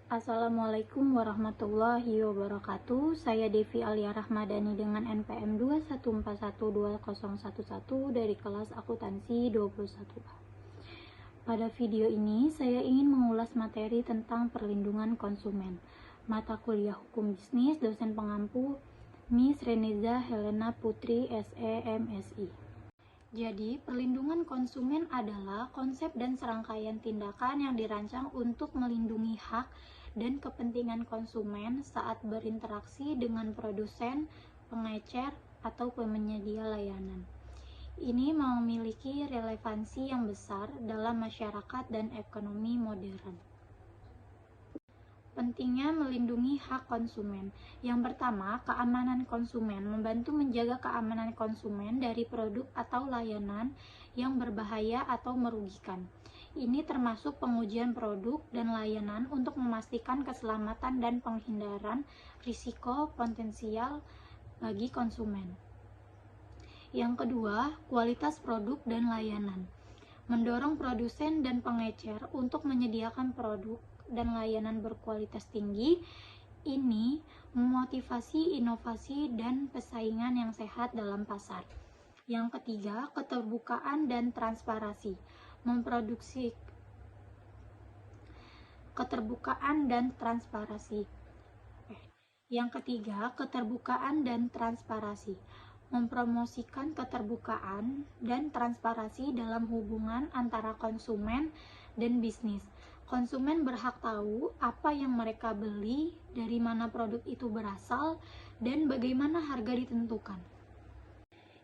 Assalamualaikum warahmatullahi wabarakatuh. Saya Devi Alia Rahmadani dengan NPM 2141211 dari kelas akuntansi 21A. Pada video ini saya ingin mengulas materi tentang perlindungan konsumen. Mata kuliah Hukum Bisnis, dosen pengampu Miss Reneza Helena Putri SE MSI. Jadi, perlindungan konsumen adalah konsep dan serangkaian tindakan yang dirancang untuk melindungi hak dan kepentingan konsumen saat berinteraksi dengan produsen, pengecer, atau penyedia layanan. Ini memiliki relevansi yang besar dalam masyarakat dan ekonomi modern. Pentingnya melindungi hak konsumen. Yang pertama, keamanan konsumen. Membantu menjaga keamanan konsumen dari produk atau layanan yang berbahaya atau merugikan. Ini termasuk pengujian produk dan layanan untuk memastikan keselamatan dan penghindaran risiko potensial bagi konsumen. Yang kedua, kualitas produk dan layanan. Mendorong produsen dan pengecer untuk menyediakan produk dan layanan berkualitas tinggi. Ini memotivasi inovasi dan persaingan yang sehat dalam pasar. Yang ketiga, keterbukaan dan transparansi. Mempromosikan keterbukaan dan transparansi dalam hubungan antara konsumen dan bisnis. Konsumen berhak tahu apa yang mereka beli, dari mana produk itu berasal, dan bagaimana harga ditentukan.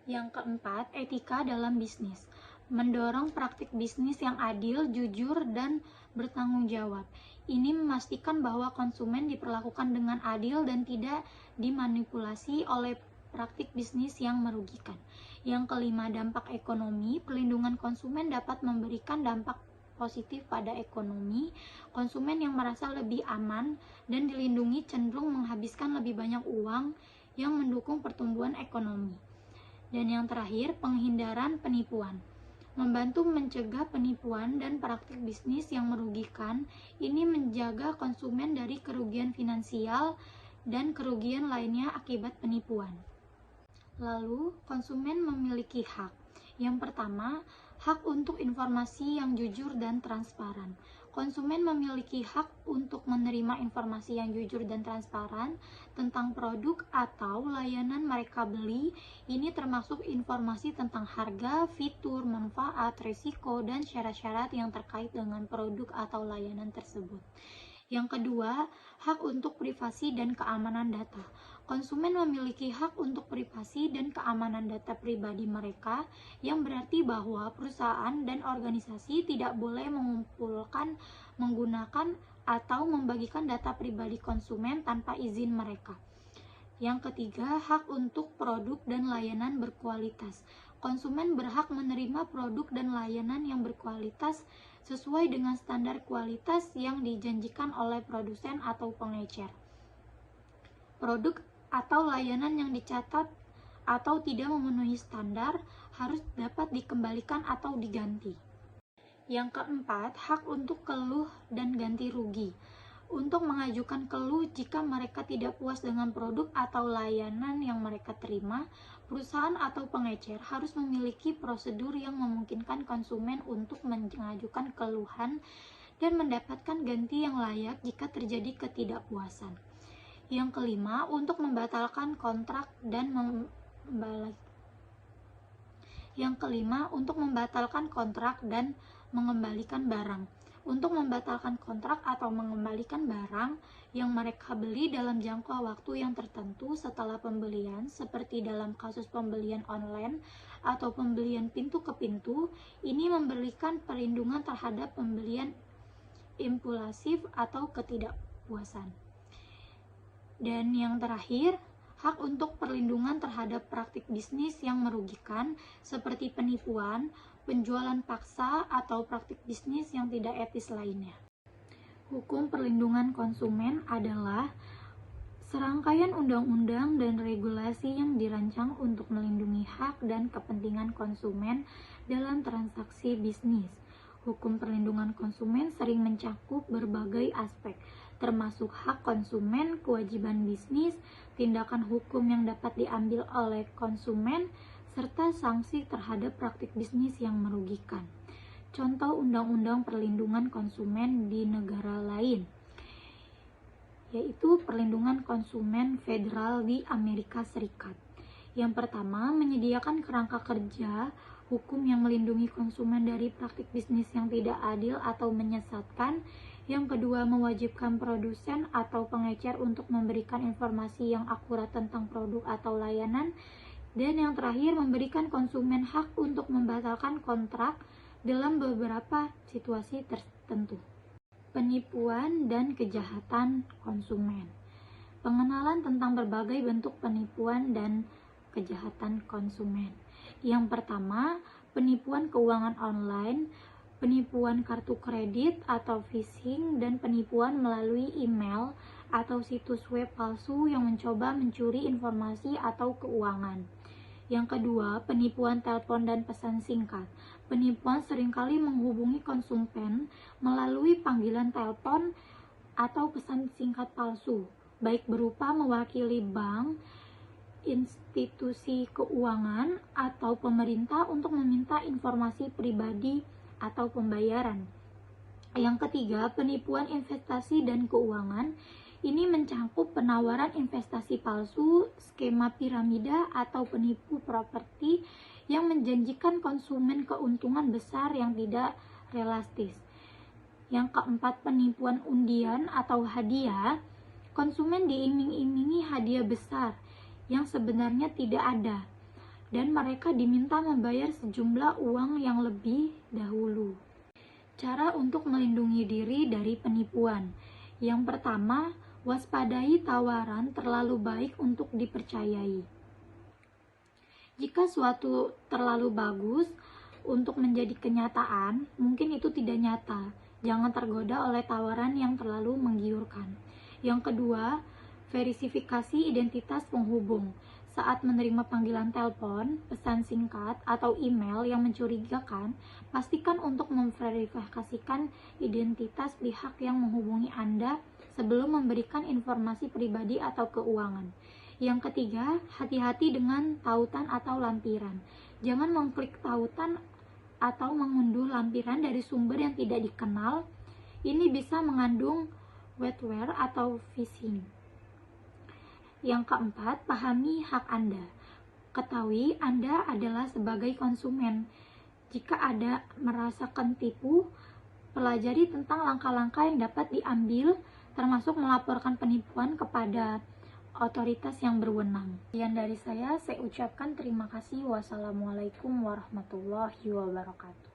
Yang keempat, etika dalam bisnis. Mendorong praktik bisnis yang adil, jujur, dan bertanggung jawab. Ini memastikan bahwa konsumen diperlakukan dengan adil dan tidak dimanipulasi oleh praktik bisnis yang merugikan. Yang kelima, dampak ekonomi. Perlindungan konsumen dapat memberikan dampak positif pada ekonomi. Konsumen yang merasa lebih aman dan dilindungi cenderung menghabiskan lebih banyak uang yang mendukung pertumbuhan ekonomi. Dan yang terakhir, penghindaran penipuan. Membantu mencegah penipuan dan praktik bisnis yang merugikan. Ini menjaga konsumen dari kerugian finansial dan kerugian lainnya akibat penipuan. Lalu, konsumen memiliki hak. Yang pertama, hak untuk informasi yang jujur dan transparan. Konsumen memiliki hak untuk menerima informasi yang jujur dan transparan tentang produk atau layanan mereka beli. Ini termasuk informasi tentang harga, fitur, manfaat, risiko, dan syarat-syarat yang terkait dengan produk atau layanan tersebut. Yang kedua, hak untuk privasi dan keamanan data. Konsumen memiliki hak untuk privasi dan keamanan data pribadi mereka, yang berarti bahwa perusahaan dan organisasi tidak boleh mengumpulkan, menggunakan, atau membagikan data pribadi konsumen tanpa izin mereka. Yang ketiga, hak untuk produk dan layanan berkualitas. Konsumen berhak menerima produk dan layanan yang berkualitas sesuai dengan standar kualitas yang dijanjikan oleh produsen atau pengecer. Produk atau layanan yang dicatat atau tidak memenuhi standar harus dapat dikembalikan atau diganti. Yang keempat, hak untuk keluh dan ganti rugi. Untuk mengajukan keluh jika mereka tidak puas dengan produk atau layanan yang mereka terima, perusahaan atau pengecer harus memiliki prosedur yang memungkinkan konsumen untuk mengajukan keluhan dan mendapatkan ganti yang layak jika terjadi ketidakpuasan. Yang kelima, untuk membatalkan kontrak dan mengembalikan barang. Untuk membatalkan kontrak atau mengembalikan barang yang mereka beli dalam jangka waktu yang tertentu setelah pembelian, seperti dalam kasus pembelian online atau pembelian pintu ke pintu, ini memberikan perlindungan terhadap pembelian impulsif atau ketidakpuasan. Dan yang terakhir, hak untuk perlindungan terhadap praktik bisnis yang merugikan seperti penipuan, penjualan paksa, atau praktik bisnis yang tidak etis lainnya. Hukum perlindungan konsumen adalah serangkaian undang-undang dan regulasi yang dirancang untuk melindungi hak dan kepentingan konsumen dalam transaksi bisnis. Hukum perlindungan konsumen sering mencakup berbagai aspek, termasuk hak konsumen, kewajiban bisnis, tindakan hukum yang dapat diambil oleh konsumen, serta sanksi terhadap praktik bisnis yang merugikan. Contoh Undang-Undang Perlindungan Konsumen di negara lain, yaitu Perlindungan Konsumen Federal di Amerika Serikat. Yang pertama, menyediakan kerangka kerja hukum yang melindungi konsumen dari praktik bisnis yang tidak adil atau menyesatkan. Yang kedua, mewajibkan produsen atau pengecer untuk memberikan informasi yang akurat tentang produk atau layanan. Dan yang terakhir, memberikan konsumen hak untuk membatalkan kontrak dalam beberapa situasi tertentu. Penipuan dan kejahatan konsumen. Pengenalan tentang berbagai bentuk penipuan dan kejahatan konsumen. Yang pertama, penipuan keuangan online, penipuan kartu kredit atau phishing, dan penipuan melalui email atau situs web palsu yang mencoba mencuri informasi atau keuangan. Yang kedua, penipuan telepon dan pesan singkat. Penipuan seringkali menghubungi konsumen melalui panggilan telepon atau pesan singkat palsu, baik berupa mewakili bank, institusi keuangan, atau pemerintah untuk meminta informasi pribadi atau pembayaran. Yang ketiga, penipuan investasi dan keuangan. Ini mencakup penawaran investasi palsu, skema piramida, atau penipu properti yang menjanjikan konsumen keuntungan besar yang tidak realistis. Yang keempat, penipuan undian atau hadiah. Konsumen diiming-imingi hadiah besar yang sebenarnya tidak ada, dan mereka diminta membayar sejumlah uang yang lebih dahulu. Cara untuk melindungi diri dari penipuan. Yang pertama, waspadai tawaran terlalu baik untuk dipercayai. Jika suatu terlalu bagus untuk menjadi kenyataan, mungkin itu tidak nyata. Jangan tergoda oleh tawaran yang terlalu menggiurkan. Yang kedua, verifikasi identitas penghubung. Saat menerima panggilan telepon, pesan singkat, atau email yang mencurigakan, pastikan untuk memverifikasikan identitas pihak yang menghubungi Anda sebelum memberikan informasi pribadi atau keuangan. Yang ketiga, hati-hati dengan tautan atau lampiran. Jangan mengklik tautan atau mengunduh lampiran dari sumber yang tidak dikenal. Ini bisa mengandung malware atau phishing. Yang keempat, pahami hak Anda. Ketahui Anda adalah sebagai konsumen. Jika Anda merasakan tipu, pelajari tentang langkah-langkah yang dapat diambil, termasuk melaporkan penipuan kepada otoritas yang berwenang. Sekian dari saya ucapkan terima kasih. Wassalamualaikum warahmatullahi wabarakatuh.